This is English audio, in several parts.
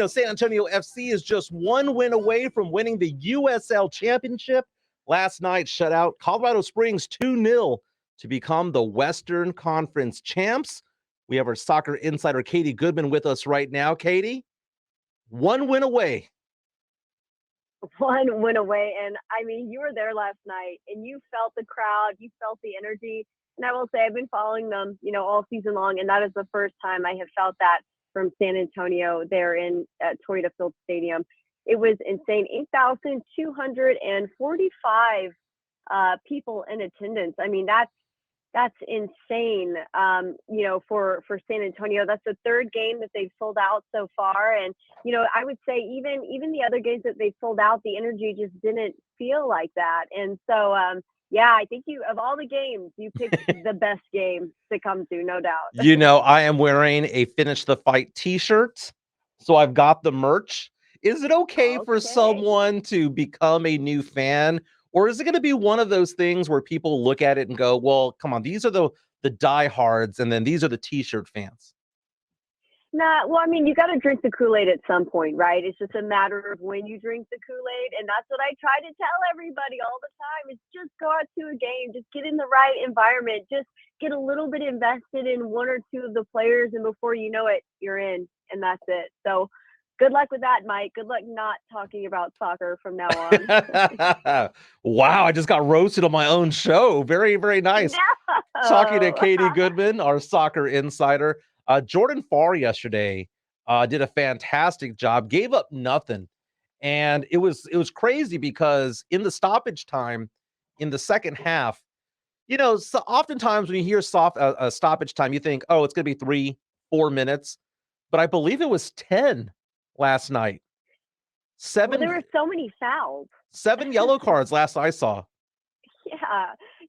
San Antonio FC is just one win away from winning the USL Championship. Last night shut out Colorado Springs 2-0 to become the Western Conference champs. We have our soccer insider, Katie Goodman, with us right now. Katie, one win away. One win away. And I mean, you were there last night and you felt the crowd, you felt the energy. And I will say I've been following them, all season long. And that is the first time I have felt that from San Antonio there in Toyota Field Stadium. It was insane. 8,245 people in attendance. I mean, that's insane, for San Antonio. That's the third game that they've sold out so far. And, I would say even the other games that they sold out, the energy just didn't feel like that. And so, I think of all the games, you picked the best game to come to, no doubt. I am wearing a Finish the Fight t-shirt, so I've got the merch. Is it okay for someone to become a new fan? Or is it going to be one of those things where people look at it and go, well, come on, these are the diehards, and then these are the t-shirt fans? Nah, well, I mean, you got to drink the Kool-Aid at some point, right? It's just a matter of when you drink the Kool-Aid. And that's what I try to tell everybody all the time is just go out to a game, just get in the right environment, just get a little bit invested in one or two of the players. And before you know it, you're in, and that's it. So good luck with that, Mike. Good luck not talking about soccer from now on. Wow, I just got roasted on my own show. Very, very nice. No. Talking to Katie Goodman, our soccer insider. Jordan Farr yesterday did a fantastic job, gave up nothing. And it was crazy because in the stoppage time, in the second half, so oftentimes when you hear stoppage time, you think, oh, it's going to be 3-4 minutes. But I believe it was 10 last night. 7. Well, there were so many fouls. 7 yellow cards last I saw.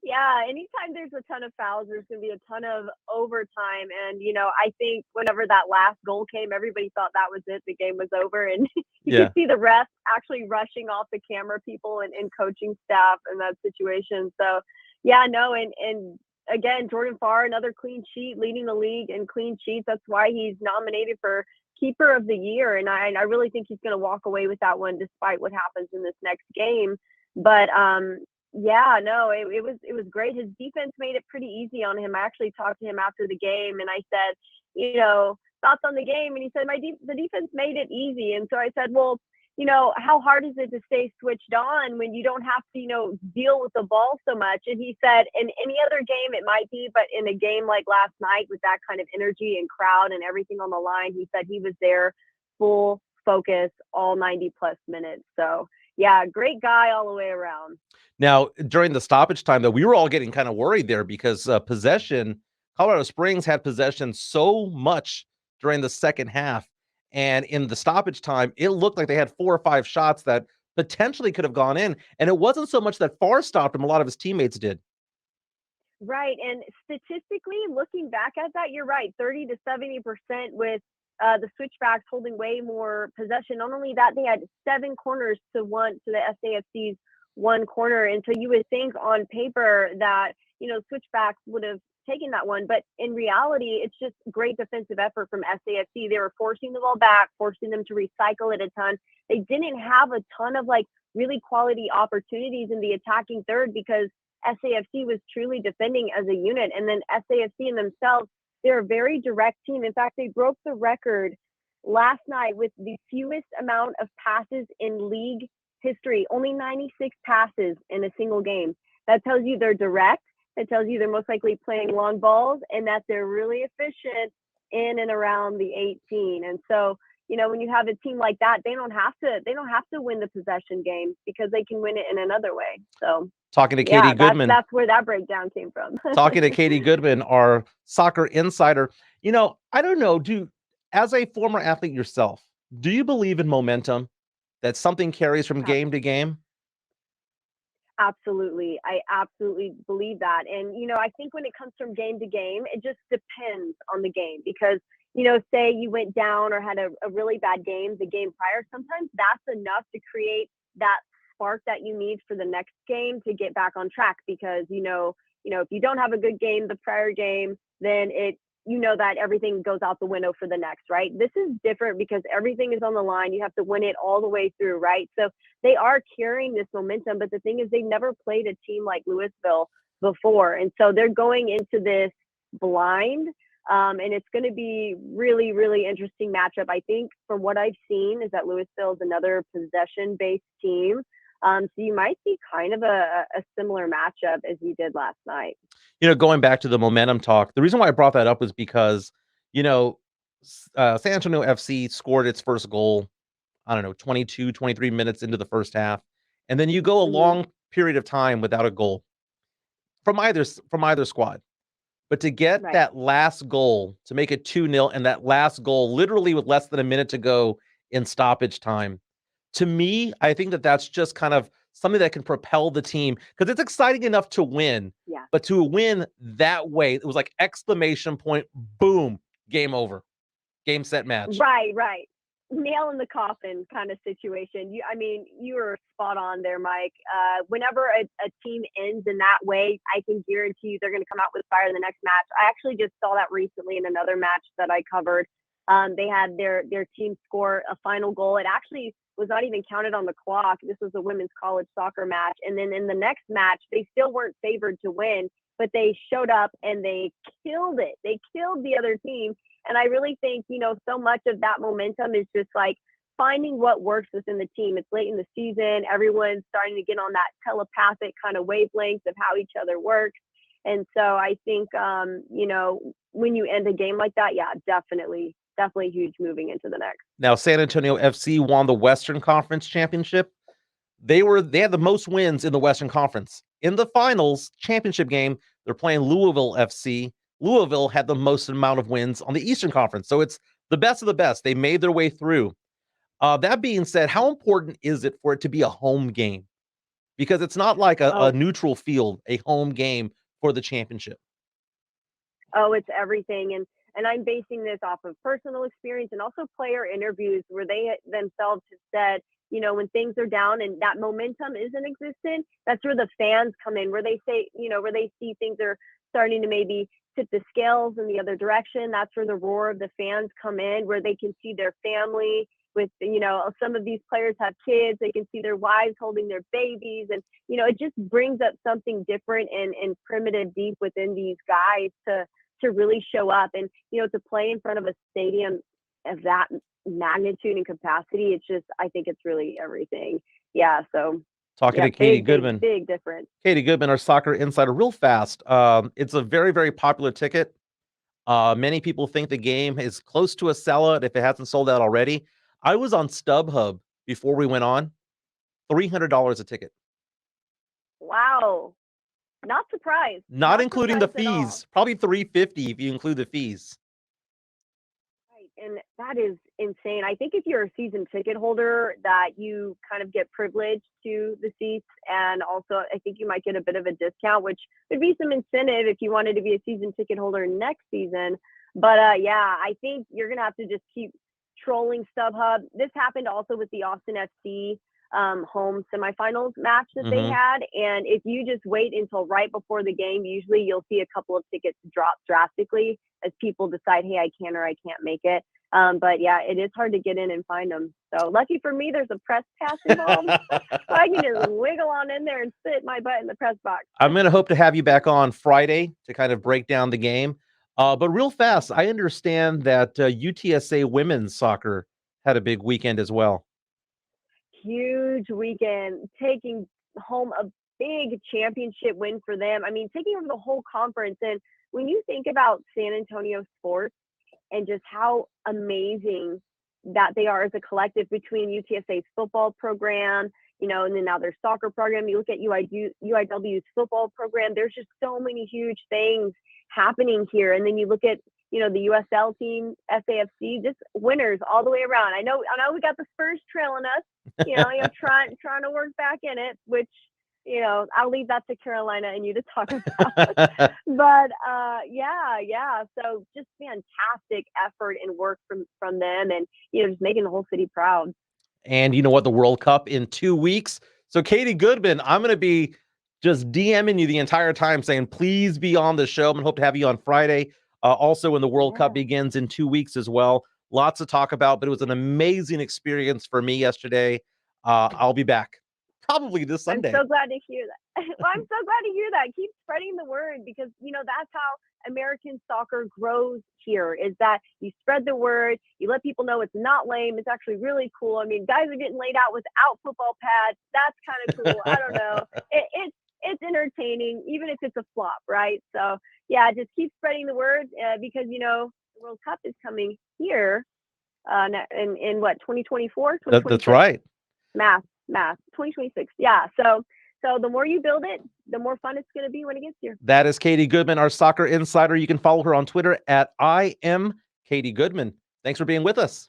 Yeah. Anytime there's a ton of fouls, there's going to be a ton of overtime. And, I think whenever that last goal came, everybody thought that was it. The game was over. And you could see the refs actually rushing off the camera people and coaching staff in that situation. So, and again, Jordan Farr, another clean sheet, leading the league in clean sheets. That's why he's nominated for Keeper of the Year. And I really think he's going to walk away with that one despite what happens in this next game. But, it was great. His defense made it pretty easy on him. I actually talked to him after the game and I said, thoughts on the game? And he said, the defense made it easy. And so I said, well, how hard is it to stay switched on when you don't have to, deal with the ball so much? And he said, in any other game, it might be, but in a game like last night with that kind of energy and crowd and everything on the line, he said he was there full focus all 90 plus minutes. So yeah, great guy all the way around. Now, during the stoppage time, though, we were all getting kind of worried there because Colorado Springs had possession so much during the second half. And in the stoppage time, it looked like they had 4 or 5 shots that potentially could have gone in. And it wasn't so much that Farr stopped him. A lot of his teammates did. Right. And statistically, looking back at that, you're right. 30 to 70% with the switchbacks holding way more possession. Not only that, they had 7 corners to the SAFC's 1 corner. And so you would think on paper that, switchbacks would have taken that one. But in reality, it's just great defensive effort from SAFC. They were forcing the ball back, forcing them to recycle it a ton. They didn't have a ton of really quality opportunities in the attacking third because SAFC was truly defending as a unit. And then SAFC in themselves, they're a very direct team. In fact, they broke the record last night with the fewest amount of passes in league history, only 96 passes in a single game. That tells you they're direct. It tells you they're most likely playing long balls and that they're really efficient in and around the 18. And so, when you have a team like that, they don't have to win the possession game because they can win it in another way. So talking to Katie Goodman, that's where that breakdown came from. Talking to Katie Goodman, our soccer insider. I don't know, as a former athlete yourself, do you believe in momentum, that something carries from game to game? Absolutely. I absolutely believe that. And, I think when it comes from game to game, it just depends on the game because, say you went down or had a really bad game the game prior, sometimes that's enough to create that spark that you need for the next game to get back on track because, if you don't have a good game the prior game, then it you know that everything goes out the window for the next, right? This is different because everything is on the line. You have to win it all the way through, right? So they are carrying this momentum, but the thing is they've never played a team like Louisville before. And so they're going into this blind. And it's going to be really, really interesting matchup. I think from what I've seen is that Louisville is another possession-based team. So you might see kind of a similar matchup as you did last night. Going back to the momentum talk, the reason why I brought that up was because, San Antonio FC scored its first goal, I don't know, 22, 23 minutes into the first half. And then you go a Mm-hmm. long period of time without a goal from either squad. But to get Right. that last goal to make it 2-0, and that last goal literally with less than a minute to go in stoppage time, to me, I think that that's just kind of something that can propel the team because it's exciting enough to win, Yeah. but to win that way, it was like exclamation point, boom, game over, game, set, match. Right. Nail in the coffin kind of situation. You were spot on there, Mike. Whenever a team ends in that way, I can guarantee you they're going to come out with fire in the next match. I actually just saw that recently in another match that I covered. They had their team score a final goal. It actually was not even counted on the clock. This was a women's college soccer match. And then in the next match, they still weren't favored to win, but they showed up and they killed it. They killed the other team. And I really think, so much of that momentum is just like finding what works within the team. It's late in the season. Everyone's starting to get on that telepathic kind of wavelength of how each other works. And so I think, when you end a game like that, yeah, definitely huge moving into the next. Now, San Antonio FC won the Western Conference Championship. They had the most wins in the Western Conference. In the finals championship game, they're playing Louisville FC. Louisville had the most amount of wins on the Eastern Conference. So it's the best of the best. They made their way through. That being said, how important is it for it to be a home game? Because it's not like a neutral field, a home game for the championship. Oh, it's everything. And I'm basing this off of personal experience and also player interviews where they themselves have said, when things are down and that momentum isn't existent, that's where the fans come in, where they say, where they see things are starting to maybe tip the scales in the other direction. That's where the roar of the fans come in, where they can see their family with, some of these players have kids. They can see their wives holding their babies. And, it just brings up something different and primitive deep within these guys to really show up and, to play in front of a stadium of that magnitude and capacity. It's just, I think it's really everything. Yeah. So talking to Katie Goodman. Big difference. Katie Goodman, our soccer insider, real fast. It's a very, very popular ticket. Many people think the game is close to a sellout if it hasn't sold out already. I was on StubHub before we went on, $300 a ticket. Wow. Not surprised. Not including the fees. Probably $350 if you include the fees. Right. And that is insane. I think if you're a season ticket holder that you kind of get privileged to the seats, and also I think you might get a bit of a discount, which would be some incentive if you wanted to be a season ticket holder next season. But yeah, I think you're going to have to just keep trolling StubHub. This happened also with the Austin FC home semifinals match that they had. And if you just wait until right before the game, usually you'll see a couple of tickets drop drastically as people decide, hey, I can or I can't make it. But yeah, it is hard to get in and find them. So lucky for me, there's a press pass involved. So I can just wiggle on in there and sit my butt in the press box. I'm going to hope to have you back on Friday to kind of break down the game. But real fast, I understand that UTSA women's soccer had a big weekend as well. Huge weekend, taking home a big championship win for them. I mean, taking over the whole conference. And when you think about San Antonio sports and just how amazing that they are as a collective between UTSA's football program, and then now their soccer program, you look at UIW's football program, there's just so many huge things happening here. And then you look at, the USL team, SAFC, just winners all the way around. I know we got the Spurs trailing us, trying to work back in it, which, I'll leave that to Carolina and you to talk about. But yeah. So just fantastic effort and work from them, and just making the whole city proud. And you know what? The World Cup in 2 weeks. So Katie Goodman, I'm going to be just DMing you the entire time saying, please be on the show. I'm going to hope to have you on Friday. Also, when the World Cup begins in 2 weeks as well. Lots to talk about, but it was an amazing experience for me yesterday. I'll be back probably this Sunday. I'm so glad to hear that. Well, I'm so glad to hear that. Keep spreading the word, because that's how American soccer grows here, is that you spread the word, you let people know it's not lame, it's actually really cool. I mean, guys are getting laid out without football pads. That's kind of cool. I don't know. It's entertaining, even if it's a flop, right? So yeah, just keep spreading the word, because the World Cup is coming here in what, 2024? That's right. Math 2026. Yeah. So the more you build it, the more fun it's going to be when it gets here. That is Katie Goodman, our soccer insider. You can follow her on Twitter at I am Katie Goodman. Thanks for being with us.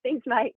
Thanks, Mike.